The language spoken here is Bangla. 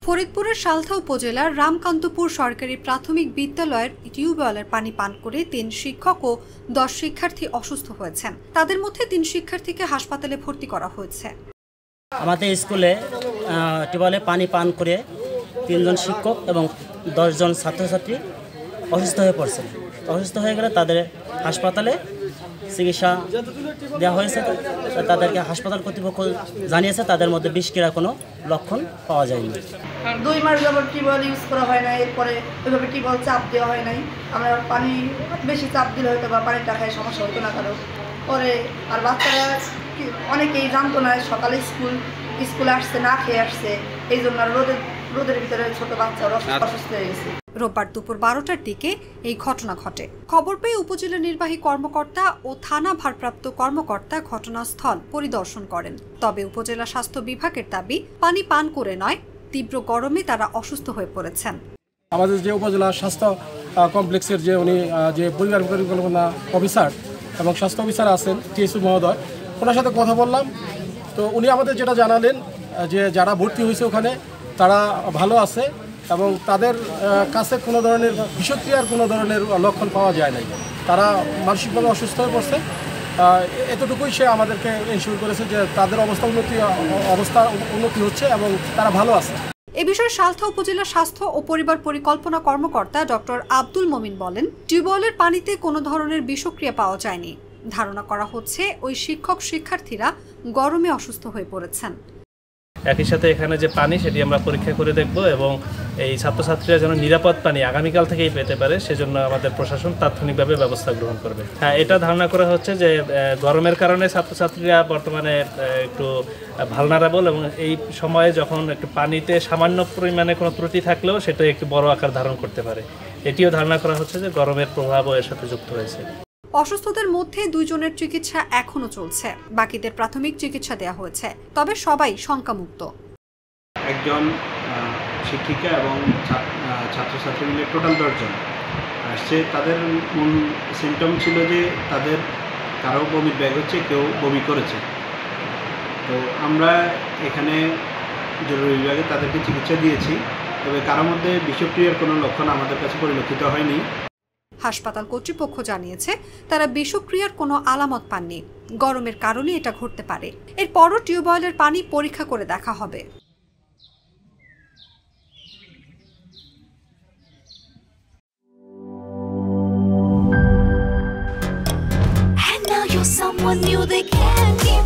ফরিদপুরের সালথা উপজেলার রামকান্তপুর সরকারি প্রাথমিক বিদ্যালয়ের টিউবওয়েলের পানি পান করে 3 শিক্ষক ও 10 শিক্ষার্থী অসুস্থ হয়েছেন। তাদের মধ্যে 3 শিক্ষার্থীকে হাসপাতালে ভর্তি করা হয়েছে। আমাদের স্কুলে টিউবওয়েলে পানি পান করে 3 জন শিক্ষক এবং 10 জন ছাত্রছাত্রী অসুস্থ হয়ে পড়ছে। অসুস্থ হয়ে গেলে তাদের হাসপাতালে চিকিৎসা দেওয়া হয়েছে। তাদেরকে হাসপাতাল কর্তৃপক্ষ জানিয়েছে তাদের মধ্যে বিষক্রিয়ার কোনো লক্ষণ পাওয়া যায়নি। 2 মাস যাবত টিউবওয়েল ইউজ করা হয় না, এরপরে ওইভাবে টিউবওয়েল চাপ দেওয়া হয় নাই। আমরা পানি বেশি চাপ দিলে হয়তো বা পানিটা খায় সমস্যা হতো না কারো। পরে আর বাচ্চারা অনেকেই জানতো না, সকালে স্কুলে আসছে না খেয়ে আসছে, এই জন্য রোদের ভিতরে ছোট বাচ্চারা অসুস্থ হয়ে গেছে। রোববার দুপুর 12টার দিকে এই ঘটনা ঘটে। খবর পেয়ে উপজেলা নির্বাহী কর্মকর্তা ও থানা ভারপ্রাপ্ত কর্মকর্তা ঘটনাস্থল পরিদর্শন করেন। তবে উপজেলা স্বাস্থ্য বিভাগের দাবি, পানি পান করে নয়, তীব্র গরমে তারা অসুস্থ হয়ে পড়েছেন। আমাদের যে উপজেলা স্বাস্থ্য কমপ্লেক্সের যে পরিবার পরিকল্পনা অফিসার এবং স্বাস্থ্য অফিসার আছেন টিএসইউ মহোদয়, ওনার সাথে কথা বললাম। তো উনি আমাদের যেটা জানালেন যে যারা ভর্তি হয়েছে ওখানে তারা ভালো আছে এবং তাদের কাছে কোনো ধরনের বিষক্রিয়ার কোনো ধরনের লক্ষণ পাওয়া যায় নাই। তারা মানসিকভাবে অসুস্থ হয়ে পড়ছে, এতটুকুই সে আমাদেরকে এনশিওর করেছে যে তাদের অবস্থা উন্নতি হচ্ছে এবং তারা ভালো আছে। এ বিষয়ে সালথা উপজেলা স্বাস্থ্য ও পরিবার পরিকল্পনা কর্মকর্তা ডক্টর আব্দুল মমিন বলেন, টিউবওয়েলের পানিতে কোনো ধরনের বিষক্রিয়া পাওয়া যায়নি। ধারণা করা হচ্ছে ওই শিক্ষক শিক্ষার্থীরা গরমে অসুস্থ হয়ে পড়েছেন। একই সাথে এখানে যে পানি সেটি আমরা পরীক্ষা করে দেখব এবং এই ছাত্রছাত্রীরা যেন নিরাপদ পানি আগামীকাল থেকেই পেতে পারে সেজন্য আমাদের প্রশাসন তাৎক্ষণিকভাবে ব্যবস্থা গ্রহণ করবে। হ্যাঁ, এটা ধারণা করা হচ্ছে যে গরমের কারণে ছাত্রছাত্রীরা বর্তমানে একটু ভালনারেবল এবং এই সময়ে যখন একটু পানিতে সামান্য পরিমাণে কোনো ত্রুটি থাকলেও সেটা একটু বড় আকার ধারণ করতে পারে। এটিও ধারণা করা হচ্ছে যে গরমের প্রভাবও এর সাথে যুক্ত হয়েছে। অসুস্থদের মধ্যে 2 জনের চিকিৎসা এখনো চলছে, বাকিদের প্রাথমিক চিকিৎসা দেওয়া হয়েছে, তবে সবাই শঙ্কামুক্ত। একজন শিক্ষিকা এবং ছাত্রছাত্রী মিলে টোটাল 10 জন আসছে। তাদের মূল সিমটম ছিল যে তাদের কারো বমির ব্যাগ হচ্ছে, কেউ বমি করেছে। তো আমরা এখানে জরুরি বিভাগে তাদেরকে চিকিৎসা দিয়েছি, তবে কারো মধ্যে বিষক্রিয়ার কোনো লক্ষণ আমাদের কাছে পরিলক্ষিত হয়নি। হাসপাতাল কর্তৃপক্ষ জানিয়েছে তারা বিষক্রিয়ার কোনো আলামত পাননি। গরমের কারণে এটা ঘটতে পারে। এরপরও টিউবওয়েলের পানি পরীক্ষা করে দেখা হবে। And now you're someone new they can't give